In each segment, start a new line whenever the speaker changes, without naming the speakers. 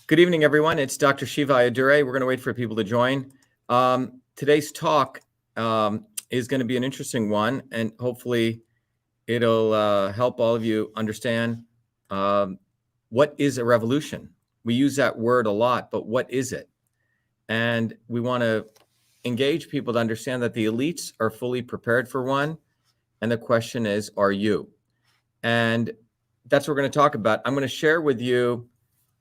Good evening, everyone. It's Dr. Shiva Ayyadurai. We're going to wait for people to join. Today's talk is going to be an interesting one, and hopefully it'll help all of you understand what is a revolution. We use that word a lot, but what is it? And we want to engage people to understand that the elites are fully prepared for one, and the question is, are you? And that's what we're going to talk about. I'm going to share with you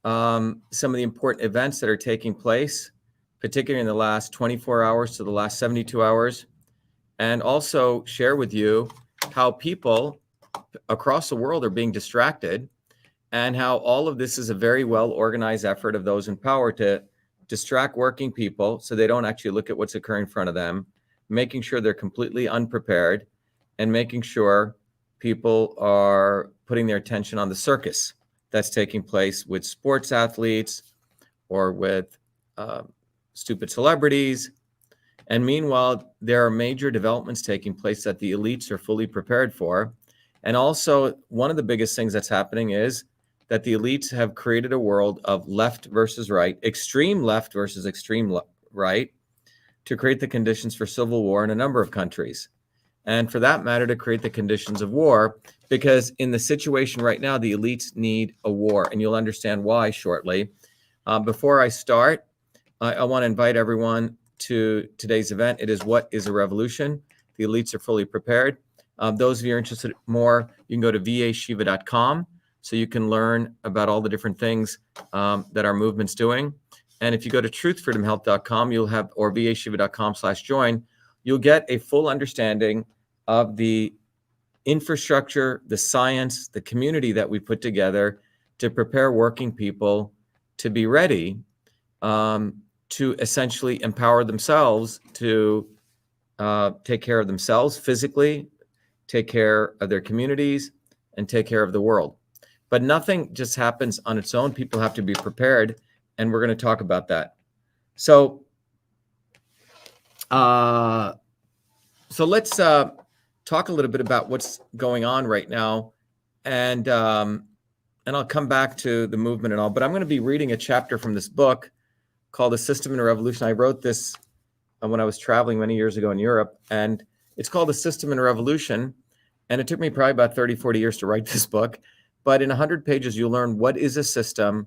some of the important events that are taking place, particularly in the last 24 hours to the last 72 hours, and also share with you how people across the world are being distracted and how all of this is a very well organized effort of those in power to distract working people so they don't actually look at what's occurring in front of them, making sure they're completely unprepared, and making sure people are putting their attention on the circus that's taking place with sports athletes or with stupid celebrities. And meanwhile, there are major developments taking place that the elites are fully prepared for. And also, one of the biggest things that's happening is that the elites have created a world of left versus right, extreme left versus extreme right, to create the conditions for civil war in a number of countries. And for that matter, to create the conditions of war, because in the situation right now, the elites need a war, and you'll understand why shortly. Before I start, I want to invite everyone to today's event. It is What is a Revolution? The elites are fully prepared. Those of you who are interested more, you can go to vashiva.com so you can learn about all the different things that our movement's doing. And if you go to truthfreedomhealth.com, you'll have, or vashiva.com/join, you'll get a full understanding of the infrastructure, the science, the community that we put together to prepare working people to be ready to essentially empower themselves to take care of themselves physically, take care of their communities, and take care of the world. But nothing just happens on its own. People have to be prepared, and we're going to talk about that. So let's talk a little bit about what's going on right now, and I'll come back to the movement and all. But I'm going to be reading a chapter from this book called "A System in a Revolution." I wrote this when I was traveling many years ago in Europe, and it's called "A System in a Revolution." And it took me probably about 30, 40 years to write this book. But in 100 pages, you'll learn what is a system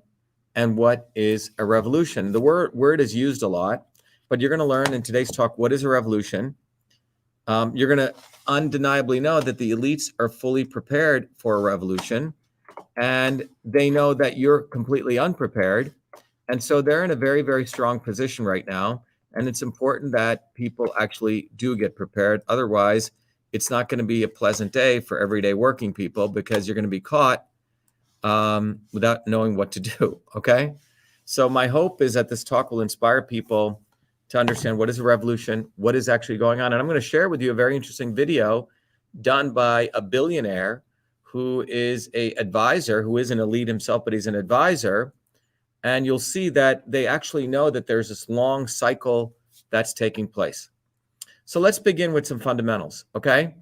and what is a revolution. The word is used a lot, but you're going to learn in today's talk what is a revolution. You're going to undeniably know that the elites are fully prepared for a revolution, and they know that you're completely unprepared. And so they're in a very, very strong position right now. And it's important that people actually do get prepared. Otherwise, it's not going to be a pleasant day for everyday working people, because you're going to be caught without knowing what to do. Okay. So my hope is that this talk will inspire people to understand what is a revolution, what is actually going on. And I'm going to share with you a very interesting video done by a billionaire who is an advisor, who is an elite himself, but he's an advisor. And you'll see that they actually know that there's this long cycle that's taking place. So let's begin with some fundamentals, okay?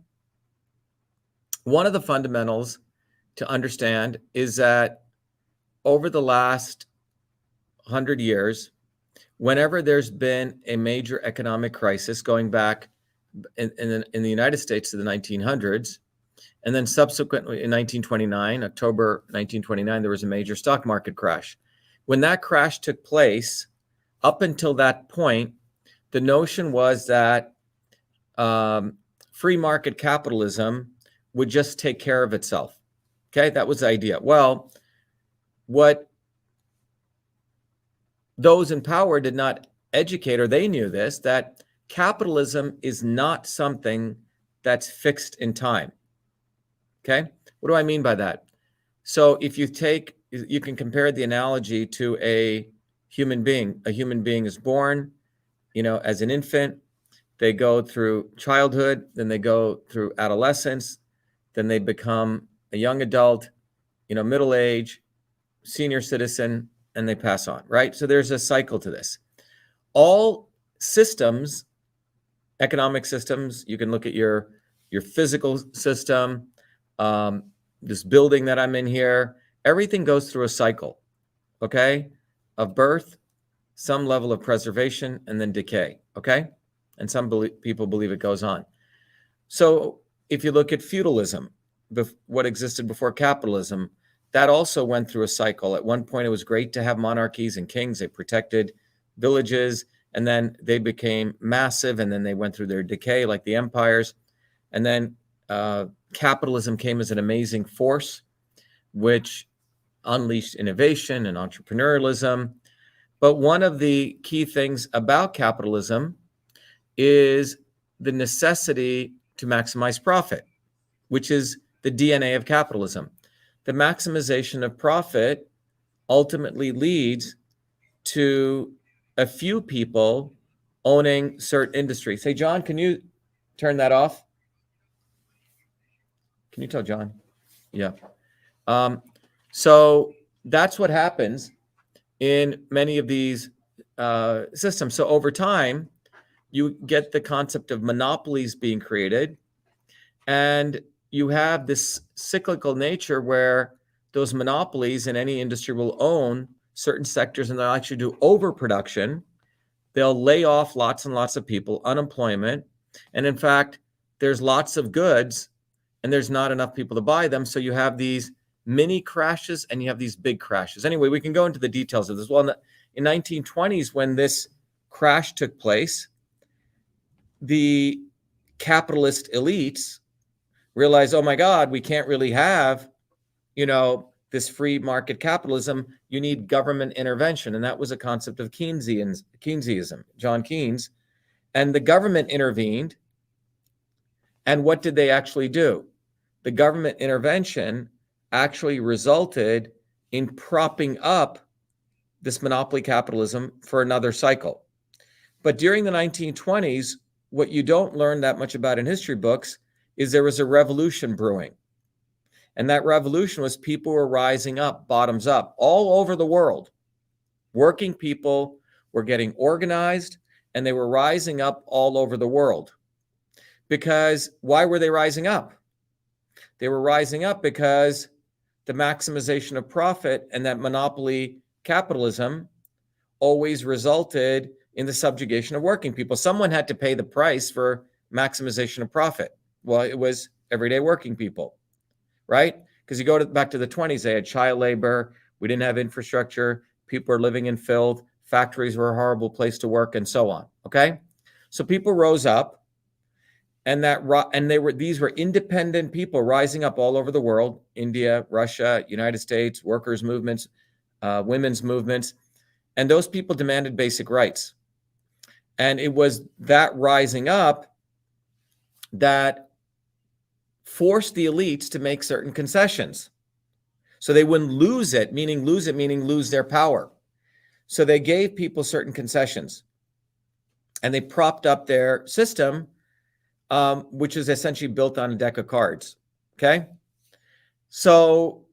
One of the fundamentals to understand is that over the last 100 years, whenever there's been a major economic crisis, going back in the United States to the 1900s, and then subsequently in 1929, October 1929, there was a major stock market crash. When that crash took place, up until that point, the notion was that free market capitalism would just take care of itself. Okay, that was the idea. Well, what those in power did not educate, or they knew this, that capitalism is not something that's fixed in time. Okay, what do I mean by that? So if you can compare the analogy to a human being. A human being is born, as an infant. They go through childhood, then they go through adolescence, then they become a young adult, middle age, senior citizen, and they pass on, right? So there's a cycle to this. All systems, economic systems, you can look at your physical system, this building that I'm in here, everything goes through a cycle, okay? of birth, some level of preservation, and then decay, okay? And some people believe it goes on. So if you look at feudalism, what existed before capitalism, that also went through a cycle. At one point, it was great to have monarchies and kings. They protected villages, and then they became massive, and then they went through their decay like the empires. And then capitalism came as an amazing force, which unleashed innovation and entrepreneurialism. But one of the key things about capitalism is the necessity to maximize profit, which is the DNA of capitalism. The maximization of profit ultimately leads to a few people owning certain industries. Hey, John, can you turn that off? Can you tell John? Yeah. So that's what happens in many of these systems. So over time, you get the concept of monopolies being created, and you have this cyclical nature where those monopolies in any industry will own certain sectors, and they'll actually do overproduction. They'll lay off lots and lots of people, unemployment. And in fact, there's lots of goods and there's not enough people to buy them. So you have these mini crashes and you have these big crashes. Anyway, we can go into the details of this. Well, in the 1920s, when this crash took place, the capitalist elites realized, oh my God, we can't really have, this free market capitalism. You need government intervention. And that was a concept of Keynesianism, John Keynes. And the government intervened. And what did they actually do? The government intervention actually resulted in propping up this monopoly capitalism for another cycle. But during the 1920s, what you don't learn that much about in history books is there was a revolution brewing. And that revolution was people were rising up, bottoms up, all over the world. Working people were getting organized, and they were rising up all over the world. Because why were they rising up? They were rising up because the maximization of profit and that monopoly capitalism always resulted in the subjugation of working people. Someone had to pay the price for maximization of profit. Well, it was everyday working people, right? Because you go back to the 20s, they had child labor. We didn't have infrastructure. People were living in filth. Factories were a horrible place to work, and so on. Okay, so people rose up, and these were independent people rising up all over the world: India, Russia, United States, workers' movements, women's movements, and those people demanded basic rights. And it was that rising up that forced the elites to make certain concessions so they wouldn't lose it, meaning lose their power. So they gave people certain concessions, and they propped up their system, which is essentially built on a deck of cards. Okay. So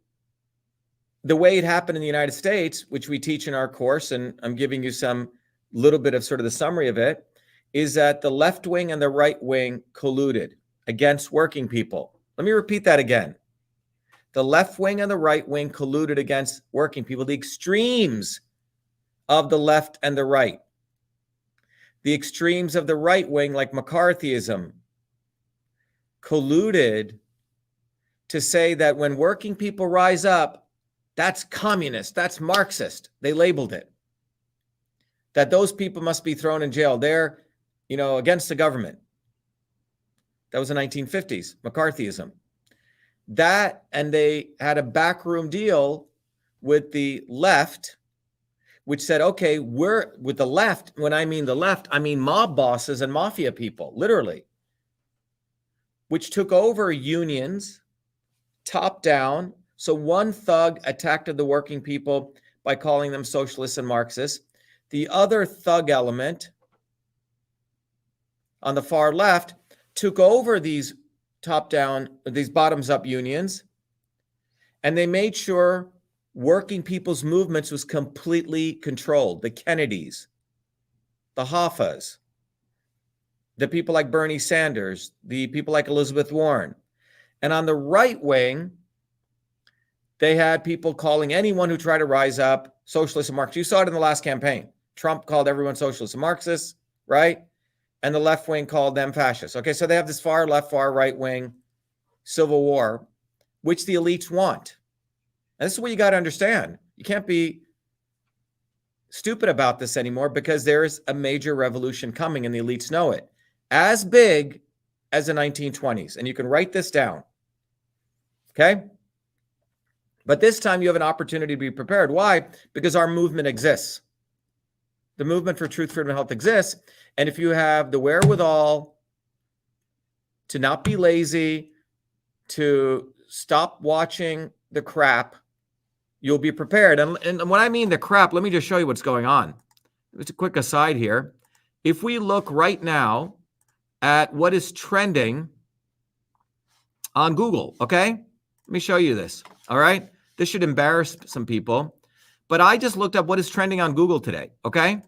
the way it happened in the United States, which we teach in our course, and I'm giving you some little bit of sort of the summary of it, is that the left wing and the right wing colluded against working people. Let me repeat that again. The left wing and the right wing colluded against working people, the extremes of the left and the right. The extremes of the right wing, like McCarthyism, colluded to say that when working people rise up, that's communist, that's Marxist. They labeled it. That those people must be thrown in jail. They're, against the government. That was the 1950s, McCarthyism. That, and they had a backroom deal with the left, which said, okay, we're with the left. When I mean the left, I mean mob bosses and mafia people, literally, which took over unions, top down. So one thug attacked the working people by calling them socialists and Marxists. The other thug element on the far left took over these top-down, these bottoms-up unions, and they made sure working people's movements was completely controlled. The Kennedys, the Hoffas, the people like Bernie Sanders, the people like Elizabeth Warren. And on the right wing, They had people calling anyone who tried to rise up socialist and Marxist. You saw it in the last campaign. Trump called everyone socialist and Marxist, right? And the left wing called them fascists. Okay, so they have this far left, far right wing civil war, which the elites want. And this is what you got to understand. You can't be stupid about this anymore because there is a major revolution coming and the elites know it. As big as the 1920s. And you can write this down. Okay? But this time you have an opportunity to be prepared. Why? Because our movement exists. The movement for truth, freedom, and health exists. And if you have the wherewithal to not be lazy, to stop watching the crap, you'll be prepared. And when I mean the crap, let me just show you what's going on. It's a quick aside here. If we look right now at what is trending on Google, okay? Let me show you this, all right? This should embarrass some people. But I just looked up what is trending on Google today, okay?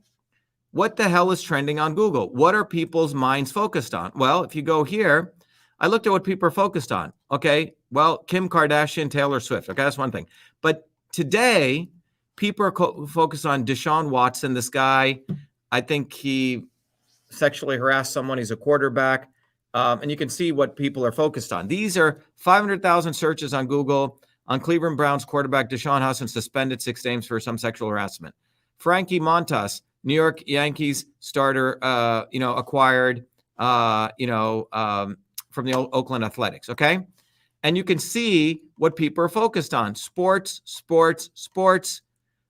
What the hell is trending on Google? What are people's minds focused on? Well, if you go here, I looked at what people are focused on, okay? Well, Kim Kardashian, Taylor Swift, okay? That's one thing. But today, people are focused on Deshaun Watson, this guy. I think he sexually harassed someone. He's a quarterback. And you can see what people are focused on. These are 500,000 searches on Google on Cleveland Browns quarterback Deshaun Watson suspended 6 games for some sexual harassment. Frankie Montas, New York Yankees starter, acquired, from the Oakland Athletics, okay? And you can see what people are focused on. Sports.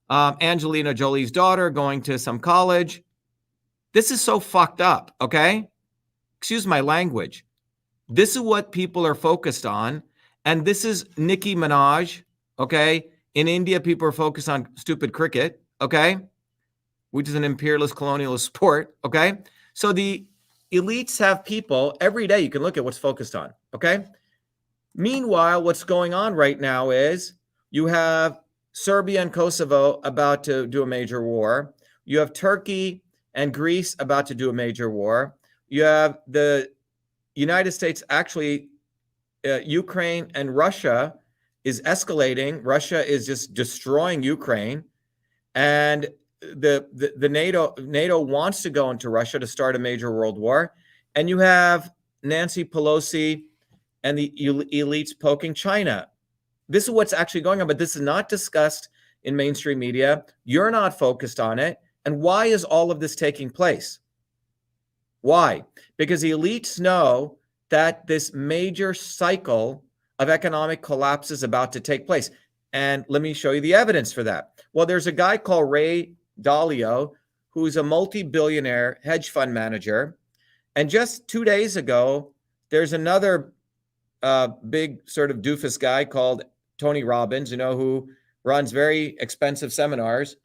Angelina Jolie's daughter going to some college. This is so fucked up, okay? Excuse my language. This is what people are focused on. And this is Nicki Minaj, okay? In India, people are focused on stupid cricket, okay? Which is an imperialist colonialist sport, okay? So the elites have people every day. You can look at what's focused on, okay? Meanwhile, what's going on right now is you have Serbia and Kosovo about to do a major war. You have Turkey and Greece about to do a major war. You have the United States, actually, Ukraine and Russia is escalating. Russia is just destroying Ukraine. And the NATO wants to go into Russia to start a major world war. And you have Nancy Pelosi and the elites poking China. This is what's actually going on, but this is not discussed in mainstream media. You're not focused on it. And why is all of this taking place? Why? Because the elites know that this major cycle of economic collapse is about to take place. And let me show you the evidence for that. Well, there's a guy called Ray Dalio, who's a multi-billionaire hedge fund manager. And just 2 days ago, there's another big sort of doofus guy called Tony Robbins, who runs very expensive seminars,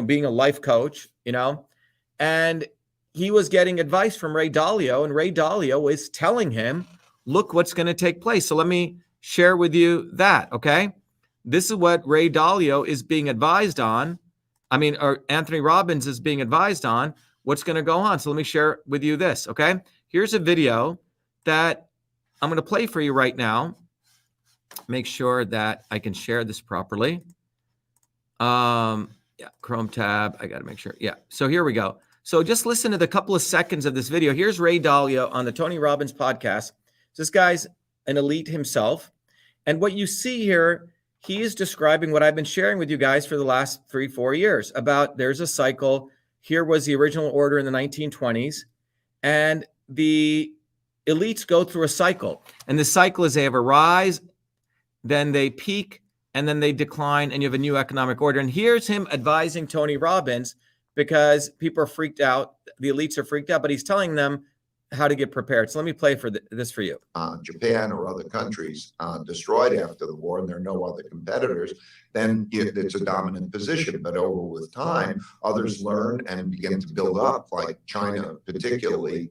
being a life coach, and he was getting advice from Ray Dalio, and Ray Dalio is telling him, look what's going to take place. So let me share with you that, okay? This is what Ray Dalio is being advised on. Or Anthony Robbins is being advised on what's going to go on. So let me share with you this, okay? Here's a video that I'm going to play for you right now. Make sure that I can share this properly. Chrome tab. I got to make sure. Yeah. So here we go. So just listen to the couple of seconds of this video. Here's Ray Dalio on the Tony Robbins podcast. This guy's an elite himself. And what you see here, he is describing what I've been sharing with you guys for the last 3-4 years about there's a cycle. Here was the original order in the 1920s. And the elites go through a cycle. And the cycle is they have a rise, then they peak, and then they decline, and you have a new economic order. And here's him advising Tony Robbins because people are freaked out. The elites are freaked out, but he's telling them how to get prepared. So let me play this for you.
Japan or other countries destroyed after the war, and there are no other competitors, then it's a dominant position. But over with time, others learn and begin to build up, like China particularly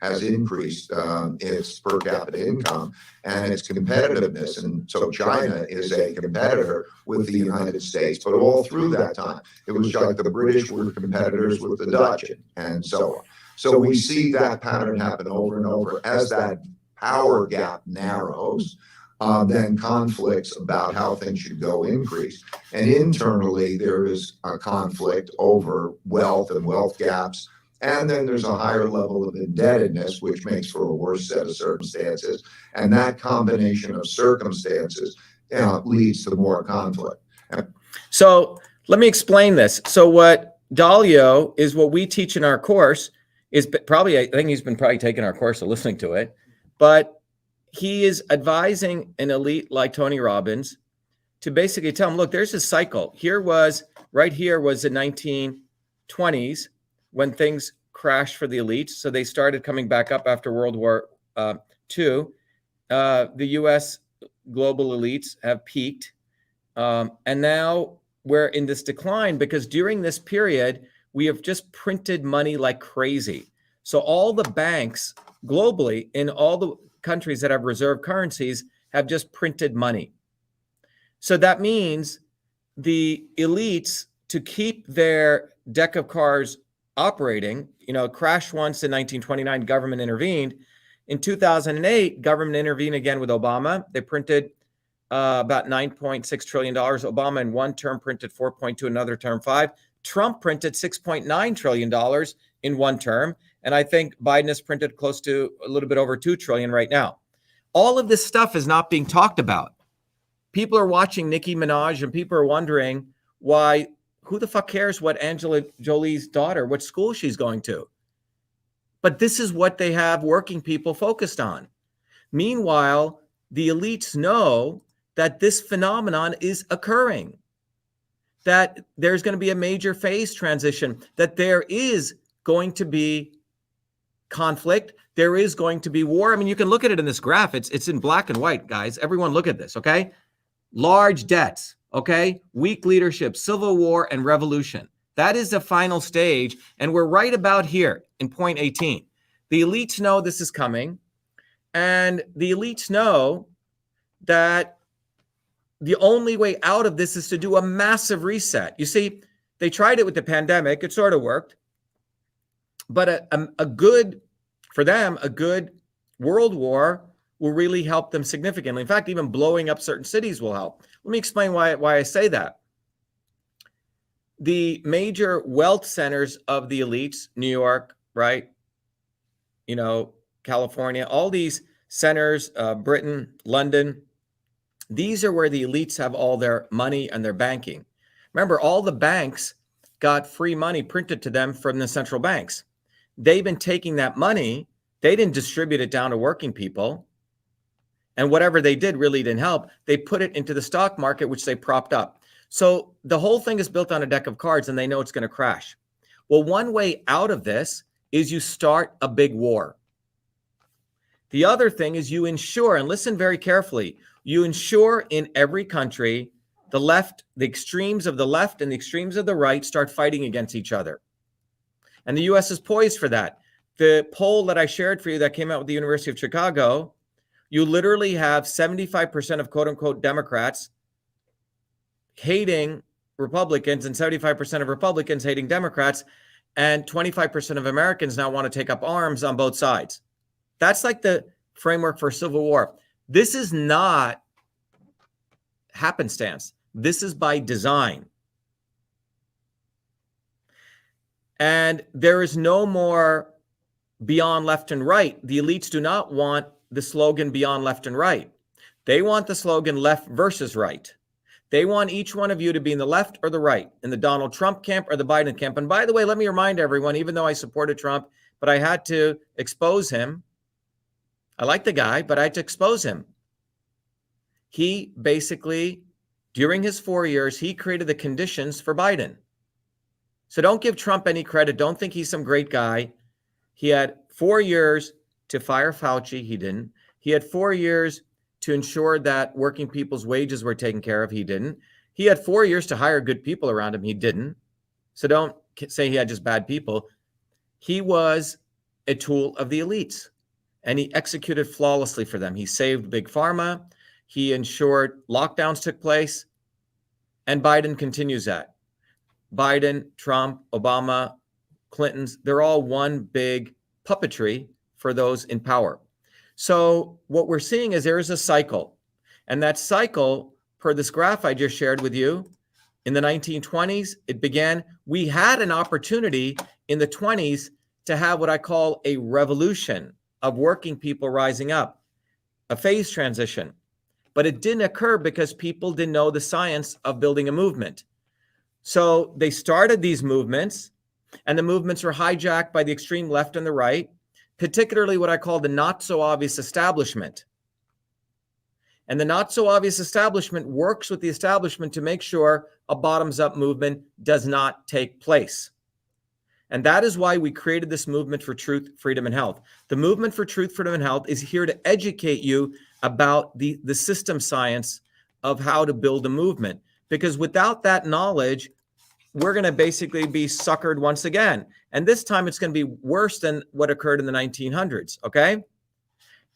has increased its per capita income and its competitiveness. And so China is a competitor with the United States. But all through that time, it was like the British were competitors with the Dutch and so on. So we see that pattern happen over and over as that power gap narrows. then conflicts about how things should go increase. And internally, there is a conflict over wealth and wealth gaps. And then there's a higher level of indebtedness, which makes for a worse set of circumstances. And that combination of circumstances leads to more conflict.
So let me explain this. So what Dalio is, what we teach in our course is probably, I think he's been probably taking our course or listening to it, but he is advising an elite like Tony Robbins to basically tell him, look, there's a cycle. Right here was the 1920s when things crashed for the elites. So they started coming back up after World War II. The US global elites have peaked. And now we're in this decline because during this period, we have just printed money like crazy. So all the banks globally in all the countries that have reserve currencies have just printed money. So that means the elites, to keep their deck of cards operating, crashed once in 1929, government intervened. In 2008, government intervened again with Obama. They printed about $9.6 trillion. Obama in one term printed 4.2, another term 5. Trump printed $6.9 trillion in one term. And I think Biden has printed close to a little bit over 2 trillion right now. All of this stuff is not being talked about. People are watching Nicki Minaj and people are wondering why, who the fuck cares what Angela Jolie's daughter, what school she's going to? But this is what they have working people focused on. Meanwhile, the elites know that this phenomenon is occurring, that there's going to be a major phase transition, that there is going to be conflict, there is going to be war. I mean, you can look at it in this graph. It's in black and white, guys. Everyone look at this, okay? Large debts, okay? Weak leadership, civil war, and revolution. That is the final stage, and we're right about here in point 18. The elites know this is coming, and the elites know that the only way out of this is to do a massive reset. You see, they tried it with the pandemic. It sort of worked. But a good world war will really help them significantly. In fact, even blowing up certain cities will help. Let me explain why I say that. The major wealth centers of the elites, New York, right? California, all these centers, Britain, London, these are where the elites have all their money and their banking. Remember, all the banks got free money printed to them from the central banks. They've been taking that money. They didn't distribute it down to working people. And whatever they did really didn't help. They put it into the stock market, which they propped up. So the whole thing is built on a deck of cards and they know it's going to crash. Well, one way out of this is you start a big war. The other thing is you ensure, and listen very carefully, you ensure in every country, the left, the extremes of the left and the extremes of the right start fighting against each other. And the US is poised for that. The poll that I shared for you that came out with the University of Chicago, you literally have 75% of quote unquote Democrats hating Republicans and 75% of Republicans hating Democrats, and 25% of Americans now want to take up arms on both sides. That's like the framework for civil war. This is not happenstance. This is by design. And there is no more beyond left and right. The elites do not want the slogan beyond left and right. They want the slogan left versus right. They want each one of you to be in the left or the right, in the Donald Trump camp or the Biden camp. And by the way, let me remind everyone, even though I supported Trump, but I had to expose him. I like the guy, but I had to expose him. He basically, during his 4 years, he created the conditions for Biden. So don't give Trump any credit. Don't think he's some great guy. He had 4 years to fire Fauci. He didn't. He had 4 years to ensure that working people's wages were taken care of. He didn't. He had 4 years to hire good people around him. He didn't. So don't say he had just bad people. He was a tool of the elites, and he executed flawlessly for them. He saved Big Pharma. He ensured lockdowns took place, and Biden continues that. Biden, Trump, Obama, Clinton's, they're all one big puppetry for those in power. So what we're seeing is there is a cycle. And that cycle, per this graph I just shared with you, in the 1920s, it began. We had an opportunity in the 20s to have what I call a revolution of working people rising up, a phase transition. But it didn't occur because people didn't know the science of building a movement. So they started these movements, and the movements were hijacked by the extreme left and the right, particularly what I call the not so obvious establishment. And the not so obvious establishment works with the establishment to make sure a bottoms up movement does not take place. And that is why we created this movement for truth, freedom, and health. The movement for truth, freedom, and health is here to educate you about the system science of how to build a movement. Because without that knowledge, we're going to basically be suckered once again. And this time it's going to be worse than what occurred in the 1900s, okay?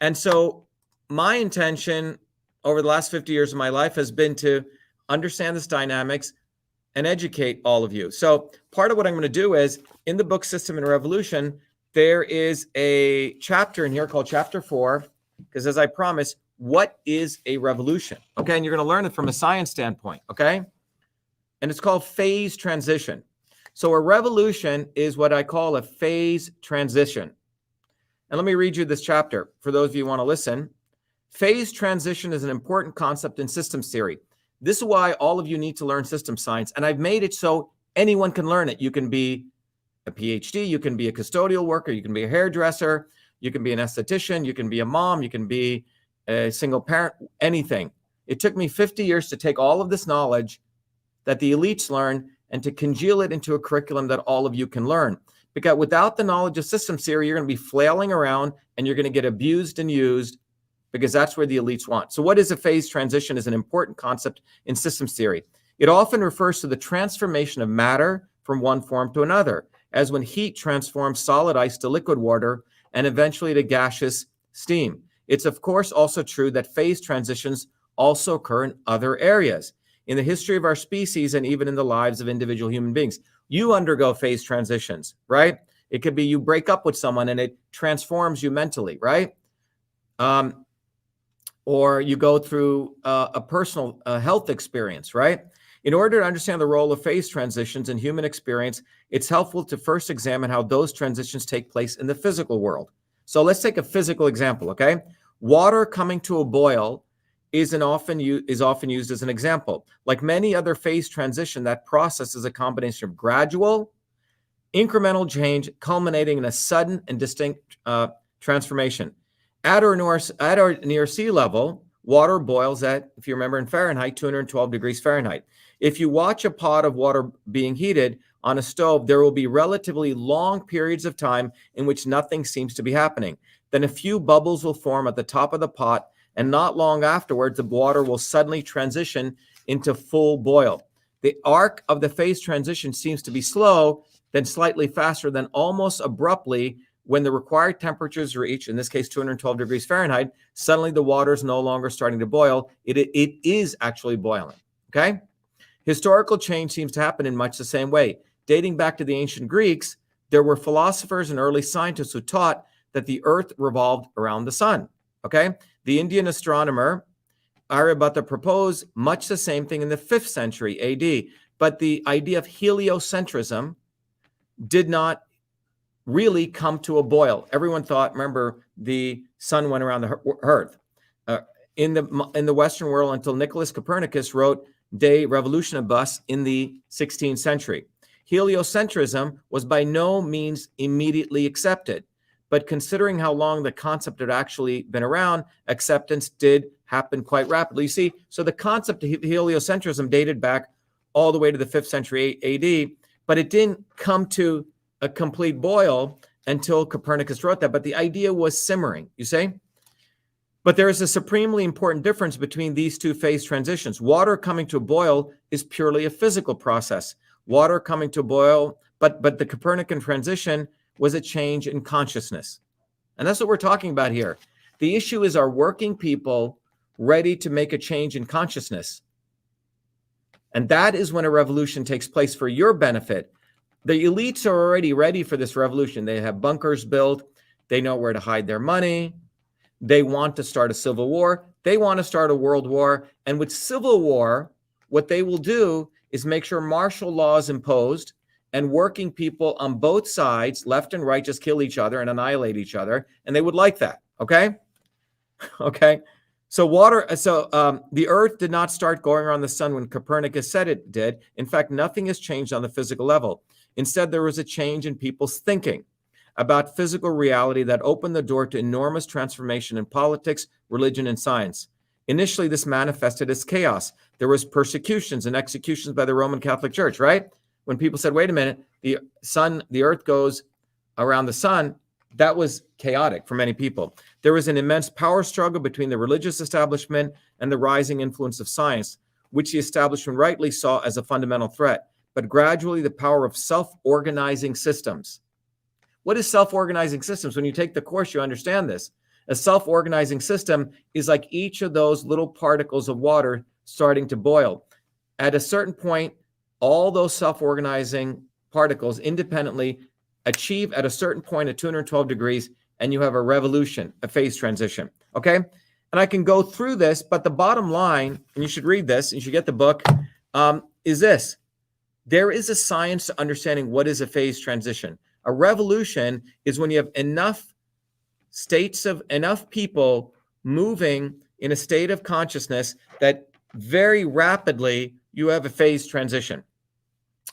And so my intention over the last 50 years of my life has been to understand this dynamics and educate all of you. So part of what I'm going to do is, in the book System and Revolution, there is a chapter in here called Chapter 4, because as I promised, what is a revolution? Okay, and you're going to learn it from a science standpoint, okay? And it's called phase transition. So a revolution is what I call a phase transition. And let me read you this chapter for those of you who want to listen. Phase transition is an important concept in systems theory. This is why all of you need to learn system science. And I've made it so anyone can learn it. You can be a PhD, you can be a custodial worker, you can be a hairdresser, you can be an esthetician, you can be a mom, you can be a single parent, anything. It took me 50 years to take all of this knowledge that the elites learn and to congeal it into a curriculum that all of you can learn. Because without the knowledge of systems theory, you're going to be flailing around and you're going to get abused and used, because that's where the elites want. So what is a phase transition is an important concept in systems theory. It often refers to the transformation of matter from one form to another, as when heat transforms solid ice to liquid water and eventually to gaseous steam. It's of course also true that phase transitions also occur in other areas. In the history of our species and even in the lives of individual human beings, you undergo phase transitions, right? It could be you break up with someone and it transforms you mentally, right? Or you go through a personal health experience, right? In order to understand the role of phase transitions in human experience, it's helpful to first examine how those transitions take place in the physical world. So let's take a physical example, okay? Water coming to a boil is often used as an example. Like many other phase transition, that process is a combination of gradual, incremental change culminating in a sudden and distinct transformation. At or near sea level, water boils at, if you remember in Fahrenheit, 212 degrees Fahrenheit. If you watch a pot of water being heated on a stove, there will be relatively long periods of time in which nothing seems to be happening. Then a few bubbles will form at the top of the pot, and not long afterwards, the water will suddenly transition into full boil. The arc of the phase transition seems to be slow, then slightly faster, then almost abruptly, when the required temperatures reach, in this case, 212 degrees Fahrenheit, suddenly the water is no longer starting to boil. It is actually boiling, okay? Historical change seems to happen in much the same way. Dating back to the ancient Greeks, there were philosophers and early scientists who taught that the earth revolved around the sun, okay? The Indian astronomer Aryabhata proposed much the same thing in the 5th century AD, but the idea of heliocentrism did not really come to a boil. Everyone thought, remember, the sun went around the earth. In the Western world, until Nicholas Copernicus wrote De Revolutionibus in the 16th century. Heliocentrism was by no means immediately accepted, but considering how long the concept had actually been around, acceptance did happen quite rapidly. You see, so the concept of heliocentrism dated back all the way to the 5th century AD, but it didn't come to a complete boil until Copernicus wrote that. But the idea was simmering, you see? But there is a supremely important difference between these two phase transitions. Water coming to a boil is purely a physical process. Water coming to a boil, but the Copernican transition was a change in consciousness. And that's what we're talking about here. The issue is, are working people ready to make a change in consciousness? And that is when a revolution takes place for your benefit. The elites are already ready for this revolution. They have bunkers built. They know where to hide their money. They want to start a civil war. They want to start a world war. And with civil war, what they will do is make sure martial law is imposed and working people on both sides, left and right, just kill each other and annihilate each other. And they would like that. Okay. Okay. So the Earth did not start going around the sun when Copernicus said it did. In fact, nothing has changed on the physical level. Instead, there was a change in people's thinking about physical reality that opened the door to enormous transformation in politics, religion, and science. Initially, this manifested as chaos. There was persecutions and executions by the Roman Catholic Church, right? When people said, wait a minute, the Earth goes around the sun, that was chaotic for many people. There was an immense power struggle between the religious establishment and the rising influence of science, which the establishment rightly saw as a fundamental threat. But gradually, the power of self-organizing systems. What is self-organizing systems? When you take the course, you understand this. A self-organizing system is like each of those little particles of water starting to boil. At a certain point, all those self-organizing particles independently achieve at a certain point at 212 degrees, and you have a revolution, a phase transition, okay? And I can go through this, but the bottom line, and you should read this, you should get the book, is this. There is a science to understanding what is a phase transition. A revolution is when you have enough people moving in a state of consciousness that very rapidly you have a phase transition.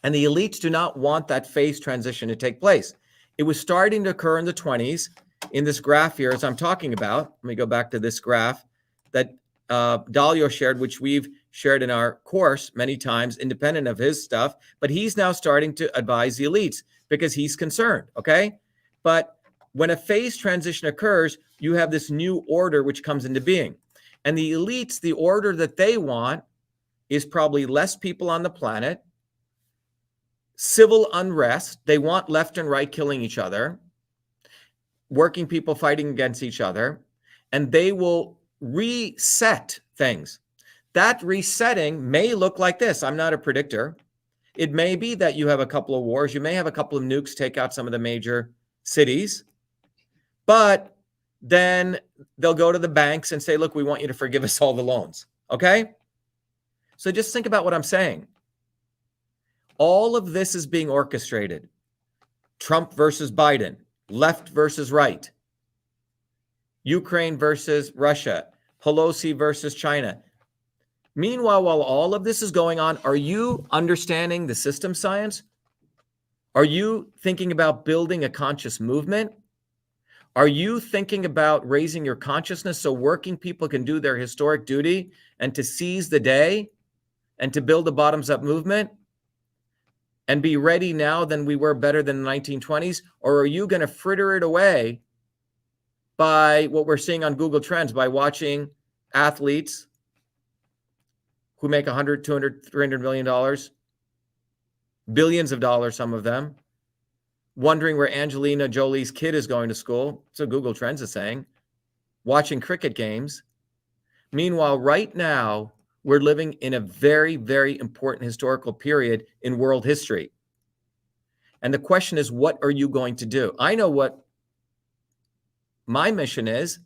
And the elites do not want that phase transition to take place. It was starting to occur in the 20s in this graph here, as I'm talking about. Let me go back to this graph that Dalio shared, which we've shared in our course many times, independent of his stuff. But he's now starting to advise the elites because he's concerned, okay? But when a phase transition occurs, you have this new order which comes into being. And the elites, the order that they want is probably less people on the planet, civil unrest. They want left and right killing each other, working people fighting against each other, and they will reset things. That resetting may look like this. I'm not a predictor. It may be that you have a couple of wars. You may have a couple of nukes take out some of the major cities, but then they'll go to the banks and say, look, we want you to forgive us all the loans. Okay? So just think about what I'm saying. All of this is being orchestrated. Trump versus Biden, left versus right, Ukraine versus Russia, Pelosi versus China. Meanwhile, while all of this is going on, are you understanding the system science? Are you thinking about building a conscious movement? Are you thinking about raising your consciousness so working people can do their historic duty and to seize the day and to build a bottoms-up movement and be ready now than we were better than the 1920s? Or are you going to fritter it away by what we're seeing on Google Trends, by watching athletes who make $100, $200, $300 million, billions of dollars, some of them, wondering where Angelina Jolie's kid is going to school? So Google Trends is saying, watching cricket games. Meanwhile, right now, we're living in a very, very important historical period in world history. And the question is, what are you going to do? I know what my mission is.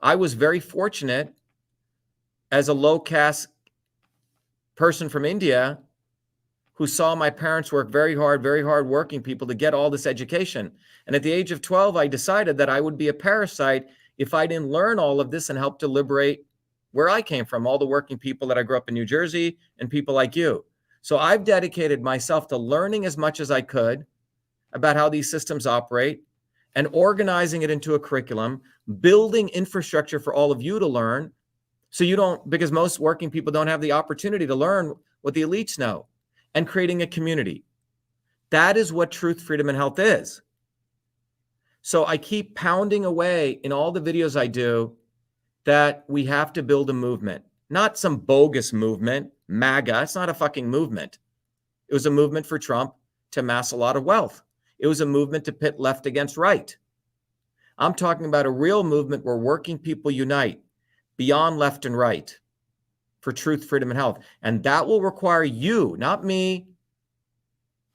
I was very fortunate as a low-caste person from India who saw my parents work very hard working people to get all this education. And at the age of 12, I decided that I would be a parasite if I didn't learn all of this and help to liberate where I came from, all the working people that I grew up in New Jersey and people like you. So I've dedicated myself to learning as much as I could about how these systems operate and organizing it into a curriculum, building infrastructure for all of you to learn. So you don't, because most working people don't have the opportunity to learn what the elites know, and creating a community. That is what truth, freedom, and health is. So I keep pounding away in all the videos I do that we have to build a movement, not some bogus movement, MAGA. It's not a fucking movement. It was a movement for Trump to amass a lot of wealth. It was a movement to pit left against right. I'm talking about a real movement where working people unite beyond left and right for truth, freedom, and health. And that will require you, not me,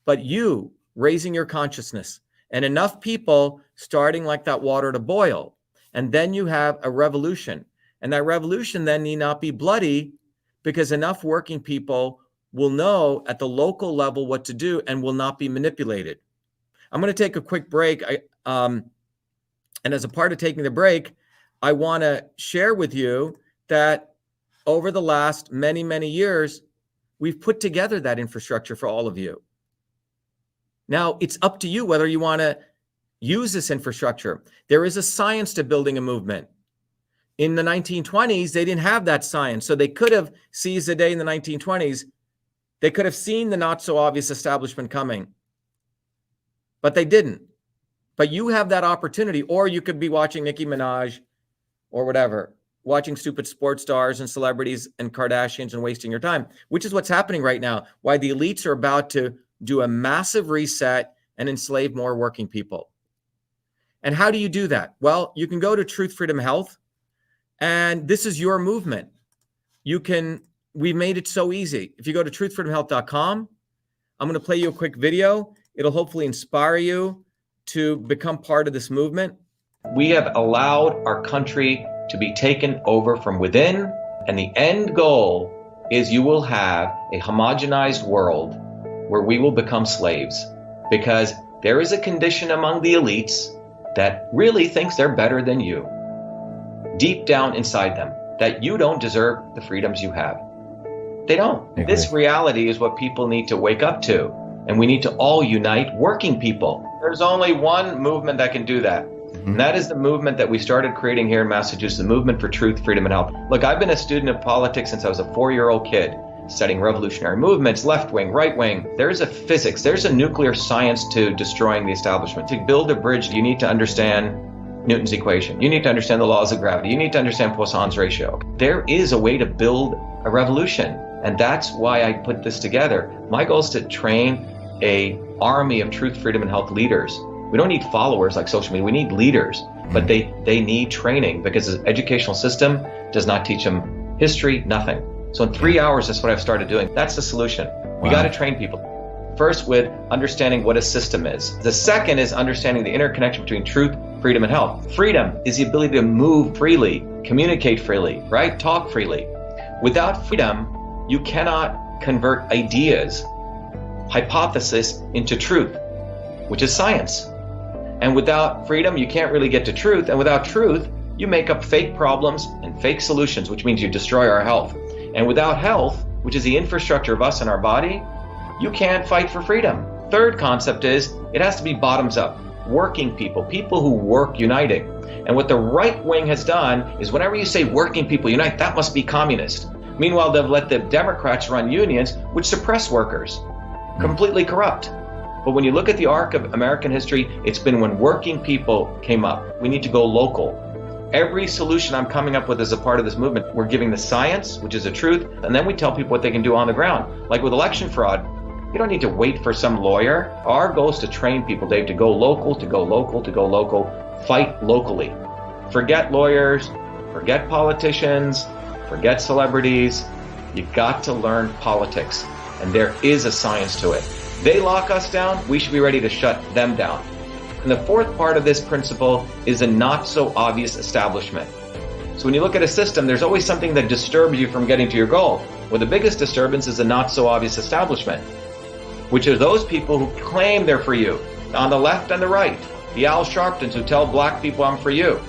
but you raising your consciousness and enough people starting like that water to boil. And then you have a revolution. And that revolution then need not be bloody, because enough working people will know at the local level what to do and will not be manipulated. I'm going to take a quick break. And as a part of taking the break, I want to share with you that over the last many, many years, we've put together that infrastructure for all of you. Now, it's up to you whether you want to use this infrastructure. There is a science to building a movement. In the 1920s, they didn't have that science. So they could have seized the day in the 1920s. They could have seen the not so obvious establishment coming, but they didn't. But you have that opportunity, or you could be watching Nicki Minaj or whatever, watching stupid sports stars and celebrities and Kardashians and wasting your time, which is what's happening right now. Why the elites are about to do a massive reset and enslave more working people. And how do you do that? Well, you can go to Truth, Freedom, Health, and this is your movement. We've made it so easy. If you go to truthfreedomhealth.com, I'm going to play you a quick video. It'll hopefully inspire you to become part of this movement. We have allowed our country to be taken over from within, and the end goal is you will have a homogenized world where we will become slaves, because there is a condition among the elites that really thinks they're better than you, deep down inside them, that you don't deserve the freedoms you have. They don't. Okay. This reality is what people need to wake up to, and we need to all unite working people. There's only one movement that can do that. And that is the movement that we started creating here in Massachusetts, the movement for truth, freedom, and health. Look, I've been a student of politics since I was a 4-year-old kid, studying revolutionary movements, left wing, right wing. There's a physics, there's a nuclear science to destroying the establishment. To build a bridge, you need to understand Newton's equation. You need to understand the laws of gravity. You need to understand Poisson's ratio. There is a way to build a revolution, and that's why I put this together. My goal is to train an army of truth, freedom, and health leaders. We don't need followers like social media. We need leaders, but they need training, because the educational system does not teach them history, nothing. So in 3 hours, that's what I've started doing. That's the solution. We got to train people. First, with understanding what a system is. The second is understanding the interconnection between truth, freedom, and health. Freedom is the ability to move freely, communicate freely, right? Talk freely. Without freedom, you cannot convert ideas, hypothesis into truth, which is science. And without freedom, you can't really get to truth. And without truth, you make up fake problems and fake solutions, which means you destroy our health. And without health, which is the infrastructure of us and our body, you can't fight for freedom. Third concept is it has to be bottoms up. Working people, people who work uniting. And what the right wing has done is whenever you say working people unite, that must be communist. Meanwhile, they've let the Democrats run unions, which suppress workers. Completely corrupt. But when you look at the arc of American history, it's been when working people came up. We need to go local. Every solution I'm coming up with as a part of this movement, we're giving the science, which is the truth, and then we tell people what they can do on the ground. Like with election fraud, you don't need to wait for some lawyer. Our goal is to train people, Dave, to go local, to go local, to go local, fight locally. Forget lawyers, forget politicians, forget celebrities. You got to learn politics, and there is a science to it. They lock us down, we should be ready to shut them down. And the fourth part of this principle is a not so obvious establishment. So when you look at a system, there's always something that disturbs you from getting to your goal. Well, the biggest disturbance is a not so obvious establishment, which are those people who claim they're for you, on the left and the right. The Al Sharptons who tell black people I'm for you.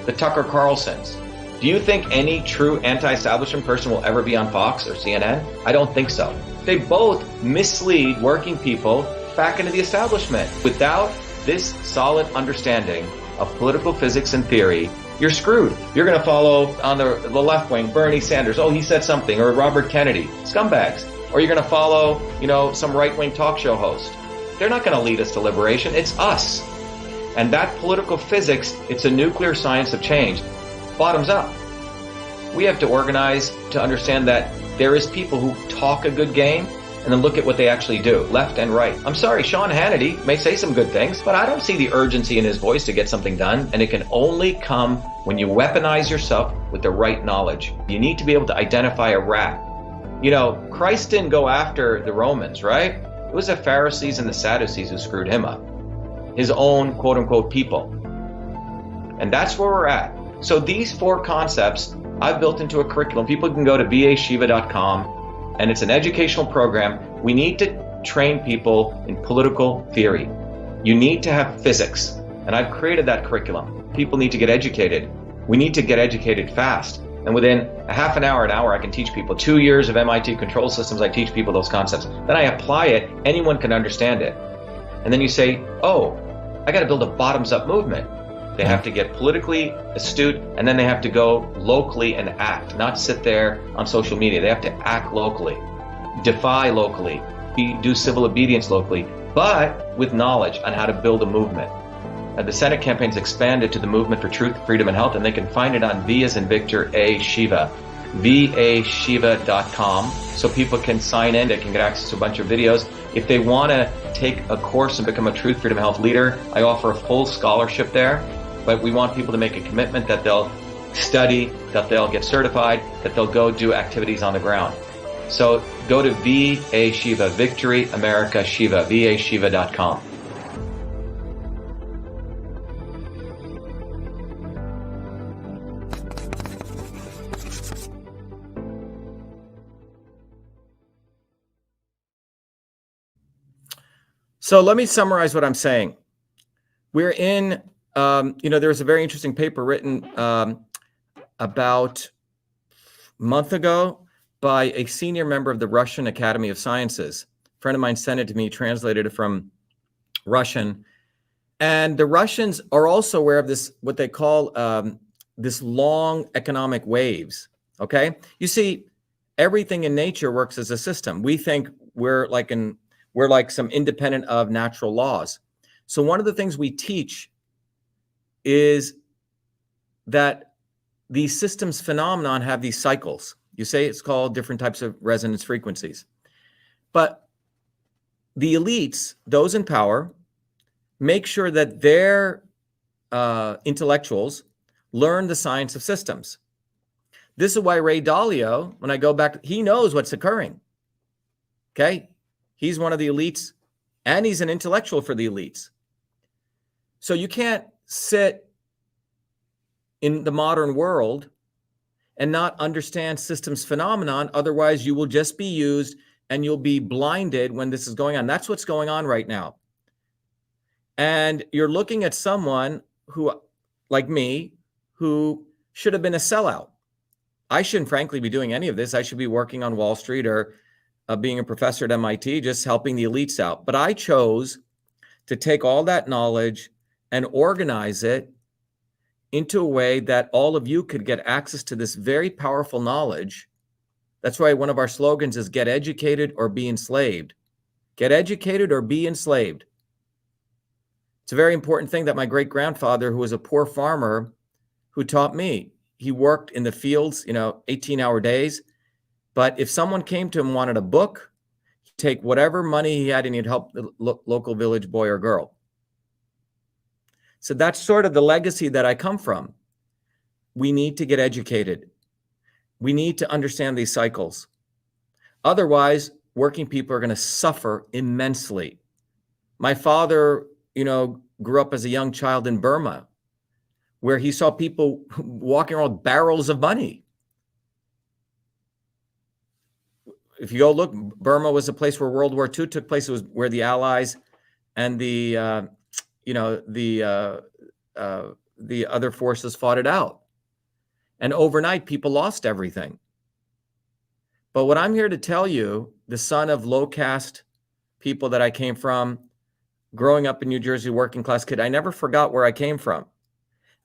The Tucker Carlsons. Do you think any true anti-establishment person will ever be on Fox or CNN? I don't think so. They both mislead working people back into the establishment. Without this solid understanding of political physics and theory, you're screwed. You're going to follow on the left wing, Bernie Sanders. Oh, he said something. Or Robert Kennedy. Scumbags. Or you're going to follow, some right-wing talk show host. They're not going to lead us to liberation. It's us. And that political physics, it's a nuclear science of change. Bottoms up. We have to organize to understand that there is people who talk a good game and then look at what they actually do, left and right. I'm sorry, Sean Hannity may say some good things, but I don't see the urgency in his voice to get something done. And it can only come when you weaponize yourself with the right knowledge. You need to be able to identify a rat. Christ didn't go after the Romans, right? It was the Pharisees and the Sadducees who screwed him up. His own quote unquote people. And that's where we're at. So these 4 concepts I've built into a curriculum. People can go to vashiva.com, and it's an educational program. We need to train people in political theory. You need to have physics, and I've created that curriculum. People need to get educated. We need to get educated fast. And within a half an hour, I can teach people. 2 years of MIT control systems, I teach people those concepts. Then I apply it, anyone can understand it. And then you say, oh, I got to build a bottoms-up movement. They have to get politically astute, and then they have to go locally and act, not sit there on social media. They have to act locally, defy locally, do civil obedience locally, but with knowledge on how to build a movement. The Senate campaign's expanded to the Movement for Truth, Freedom, and Health, and they can find it on V as in Victor, A, Shiva, vashiva.com, so people can sign in. They can get access to a bunch of videos. If they want to take a course and become a Truth, Freedom, Health leader, I offer a full scholarship there, but we want people to make a commitment that they'll study, that they'll get certified, that they'll go do activities on the ground. So go to VA Shiva, Victory America Shiva, vashiva.com. So let me summarize what I'm saying. We're in, there was a very interesting paper written about a month ago by a senior member of the Russian Academy of Sciences. A friend of mine sent it to me, translated it from Russian. And the Russians are also aware of this, what they call this long economic waves, okay? You see, everything in nature works as a system. We think we're like some independent of natural laws. So one of the things we teach is that these systems phenomenon have these cycles. You say it's called different types of resonance frequencies. But the elites, those in power, make sure that their intellectuals learn the science of systems. This is why Ray Dalio, when I go back, he knows what's occurring. Okay? He's one of the elites, and he's an intellectual for the elites. So you can't sit in the modern world and not understand systems phenomenon. Otherwise, you will just be used and you'll be blinded when this is going on. That's what's going on right now. And you're looking at someone who, like me, who should have been a sellout. I shouldn't, frankly, be doing any of this. I should be working on Wall Street or being a professor at MIT, just helping the elites out. But I chose to take all that knowledge and organize it into a way that all of you could get access to this very powerful knowledge. That's why one of our slogans is get educated or be enslaved. Get educated or be enslaved. It's a very important thing that my great-grandfather, who was a poor farmer, who taught me. He worked in the fields, 18-hour days. But if someone came to him and wanted a book, he'd take whatever money he had and he'd help the local village boy or girl. So that's sort of the legacy that I come from. We need to get educated. We need to understand these cycles. Otherwise, working people are going to suffer immensely. My father, grew up as a young child in Burma, where he saw people walking around with barrels of money. If you go look, Burma was a place where World War II took place. It was where the Allies and the other forces fought it out. And overnight, people lost everything. But what I'm here to tell you, the son of low caste people that I came from, growing up in New Jersey, working class kid, I never forgot where I came from.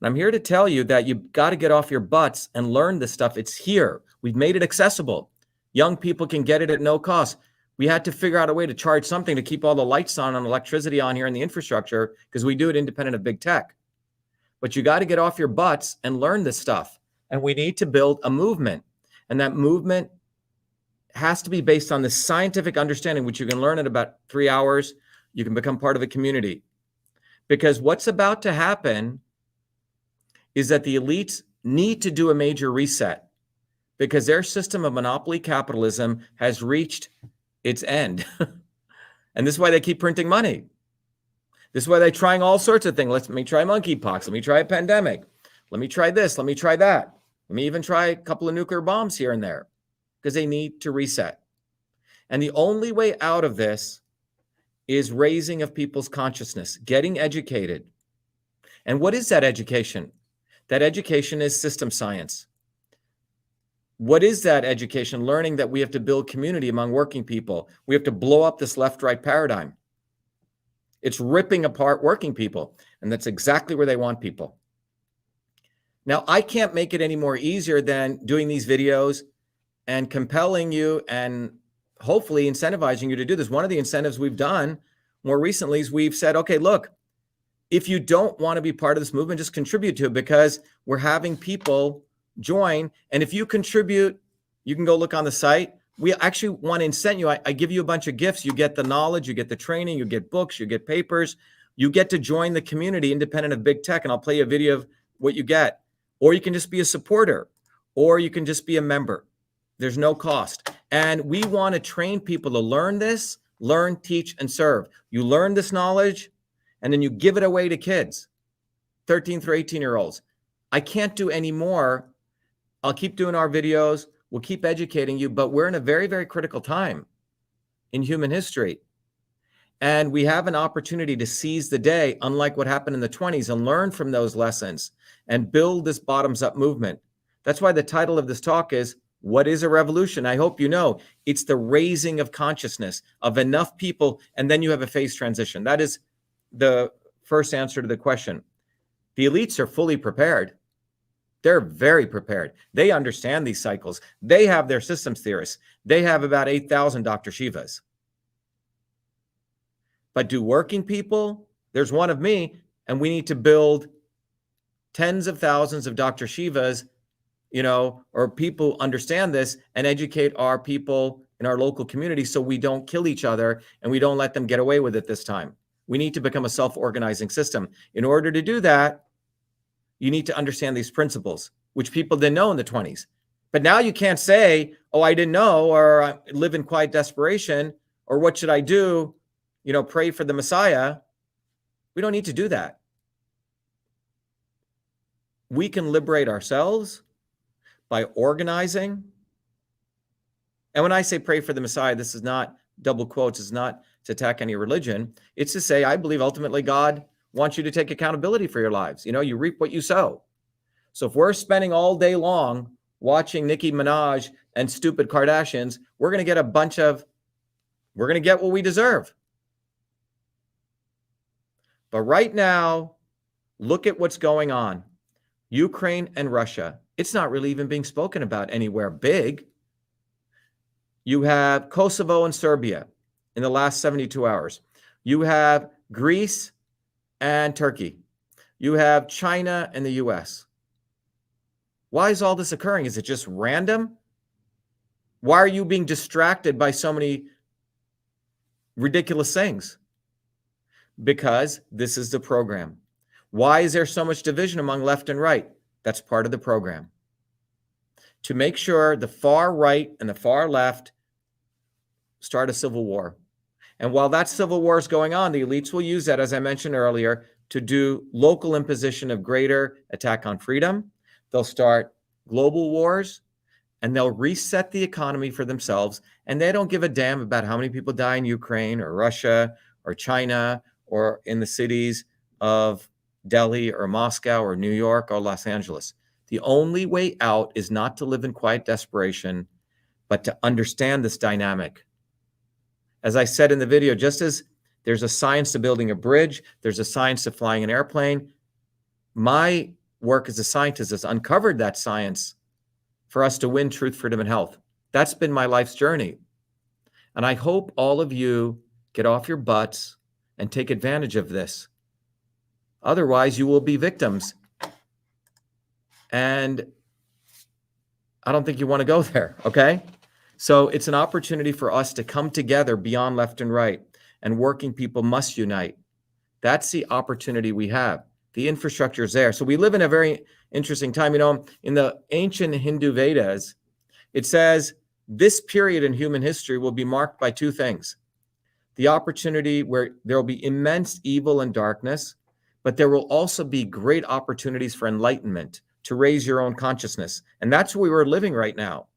And I'm here to tell you that you've got to get off your butts and learn this stuff. It's here. We've made it accessible. Young people can get it at no cost. We had to figure out a way to charge something to keep all the lights on and electricity on here in the infrastructure, because we do it independent of big tech. But you got to get off your butts and learn this stuff. And we need to build a movement. And that movement has to be based on the scientific understanding, which you can learn in about 3 hours. You can become part of a community. Because what's about to happen is that the elites need to do a major reset, because their system of monopoly capitalism has reached its end. And this is why they keep printing money. This is why they're trying all sorts of things. Let me try monkeypox. Let me try a pandemic. Let me try this. Let me try that. Let me even try a couple of nuclear bombs here and there, because they need to reset. And the only way out of this is raising of people's consciousness, getting educated. And what is that education? That education is system science. What is that education? Learning that we have to build community among working people. We have to blow up this left-right paradigm. It's ripping apart working people, and that's exactly where they want people. Now, I can't make it any more easier than doing these videos and compelling you and hopefully incentivizing you to do this. One of the incentives we've done more recently is we've said, okay, look, if you don't want to be part of this movement, just contribute to it, because we're having people join. And if you contribute, you can go look on the site. We actually want to incent you. I give you a bunch of gifts. You get the knowledge, you get the training, you get books, you get papers, you get to join the community independent of big tech. And I'll play you a video of what you get. Or you can just be a supporter, or you can just be a member. There's no cost. And we want to train people to learn this, learn, teach, and serve. You learn this knowledge, and then you give it away to kids, 13 through 18-year-olds. I can't do any more. I'll keep doing our videos. We'll keep educating you, but we're in a very, very critical time in human history. And we have an opportunity to seize the day, unlike what happened in the 20s, and learn from those lessons and build this bottoms-up movement. That's why the title of this talk is, What is a Revolution? I hope you know it's the raising of consciousness of enough people, and then you have a phase transition. That is the first answer to the question. The elites are fully prepared. They're very prepared. They understand these cycles. They have their systems theorists. They have about 8,000 Dr. Shivas. But do working people? There's one of me, and we need to build tens of thousands of Dr. Shivas, or people who understand this, and educate our people in our local community so we don't kill each other and we don't let them get away with it this time. We need to become a self-organizing system. In order to do that, you need to understand these principles, which people didn't know in the 20s. But now you can't say, oh, I didn't know, or I live in quiet desperation, or what should I do? Pray for the Messiah. We don't need to do that. We can liberate ourselves by organizing. And when I say pray for the Messiah, this is not double quotes. It's not to attack any religion. It's to say, I believe ultimately God wants you to take accountability for your lives. You reap what you sow. So if we're spending all day long watching Nicki Minaj and stupid Kardashians, we're going to get what we deserve. But right now, look at what's going on. Ukraine and Russia. It's not really even being spoken about anywhere big. You have Kosovo and Serbia in the last 72 hours. You have Greece and Turkey. You have China and the US. Why is all this occurring? Is it just random? Why are you being distracted by so many ridiculous things? Because this is the program. Why is there so much division among left and right? That's part of the program. To make sure the far right and the far left start a civil war. And while that civil war is going on, the elites will use that, as I mentioned earlier, to do local imposition of greater attack on freedom. They'll start global wars, and they'll reset the economy for themselves. And they don't give a damn about how many people die in Ukraine or Russia or China or in the cities of Delhi or Moscow or New York or Los Angeles. The only way out is not to live in quiet desperation, but to understand this dynamic. As I said in the video, just as there's a science to building a bridge, there's a science to flying an airplane. My work as a scientist has uncovered that science for us to win truth, freedom, and health. That's been my life's journey. And I hope all of you get off your butts and take advantage of this. Otherwise, you will be victims. And I don't think you want to go there, okay? So it's an opportunity for us to come together beyond left and right, and working people must unite. That's the opportunity we have. The infrastructure is there. So we live in a very interesting time. In the ancient Hindu Vedas, it says this period in human history will be marked by two things. The opportunity where there will be immense evil and darkness, but there will also be great opportunities for enlightenment to raise your own consciousness. And that's where we're living right now.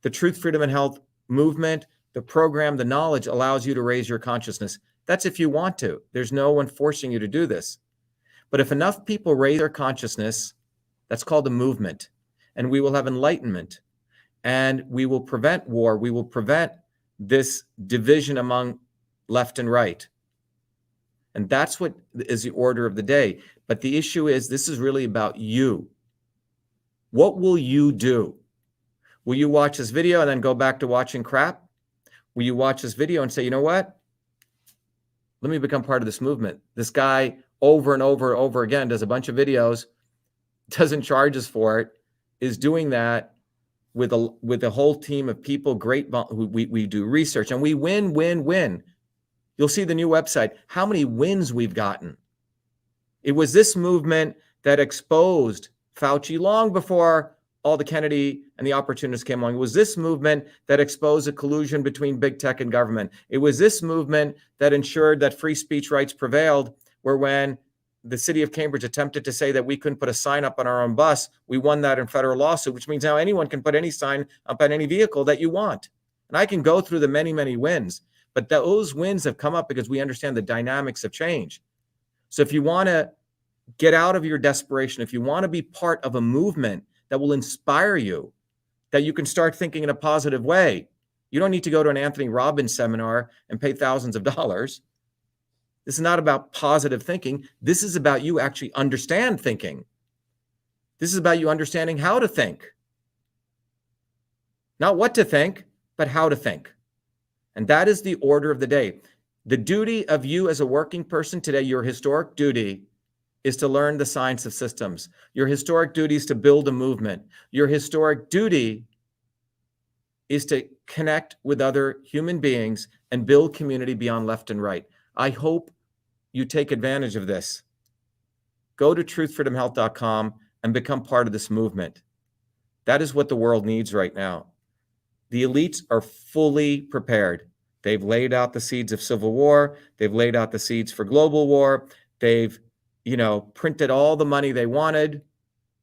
The Truth, Freedom, and Health movement, the program, the knowledge allows you to raise your consciousness. That's if you want to. There's no one forcing you to do this. But if enough people raise their consciousness, that's called a movement. And we will have enlightenment. And we will prevent war. We will prevent this division among left and right. And that's what is the order of the day. But the issue is, this is really about you. What will you do? Will you watch this video and then go back to watching crap? Will you watch this video and say, you know what? Let me become part of this movement. This guy over and over and over again does a bunch of videos, doesn't charge us for it, is doing that with a whole team of people, we do research, and we win. You'll see the new website, how many wins we've gotten. It was this movement that exposed Fauci long before all the Kennedy and the opportunists came along. It was this movement that exposed the collusion between big tech and government. It was this movement that ensured that free speech rights prevailed, where when the city of Cambridge attempted to say that we couldn't put a sign up on our own bus, we won that in federal lawsuit, which means now anyone can put any sign up on any vehicle that you want. And I can go through the many, many wins, but those wins have come up because we understand the dynamics of change. So if you want to get out of your desperation, if you want to be part of a movement that will inspire you, that you can start thinking in a positive way, you don't need to go to an Anthony Robbins seminar and pay thousands of dollars. This is not about positive thinking. This is about you actually understand thinking. This is about you understanding how to think. Not what to think, but how to think. And that is the order of the day. The duty of you as a working person today, your historic duty, is to learn the science of systems. Your historic duty is to build a movement. Your historic duty is to connect with other human beings and build community beyond left and right. I hope you take advantage of this. Go to truthfreedomhealth.com and become part of this movement. That is what the world needs right now. The elites are fully prepared. They've laid out the seeds of civil war. They've laid out the seeds for global war. They've, printed all the money they wanted.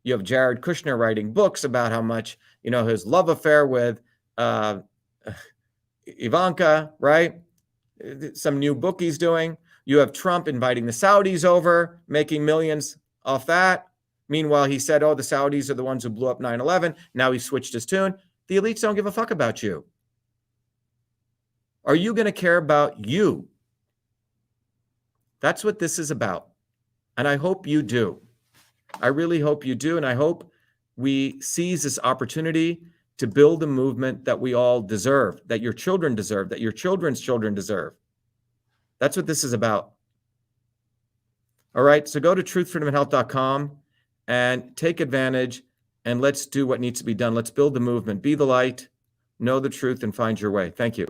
You have Jared Kushner writing books about how much, his love affair with Ivanka, right? Some new book he's doing. You have Trump inviting the Saudis over, making millions off that. Meanwhile, he said, the Saudis are the ones who blew up 9/11. Now he switched his tune. The elites don't give a fuck about you. Are you going to care about you? That's what this is about. And I hope you do. I really hope you do. And I hope we seize this opportunity to build a movement that we all deserve, that your children deserve, that your children's children deserve. That's what this is about. All right. So go to truthfreedomandhealth.com and take advantage, and let's do what needs to be done. Let's build the movement. Be the light, know the truth, and find your way. Thank you.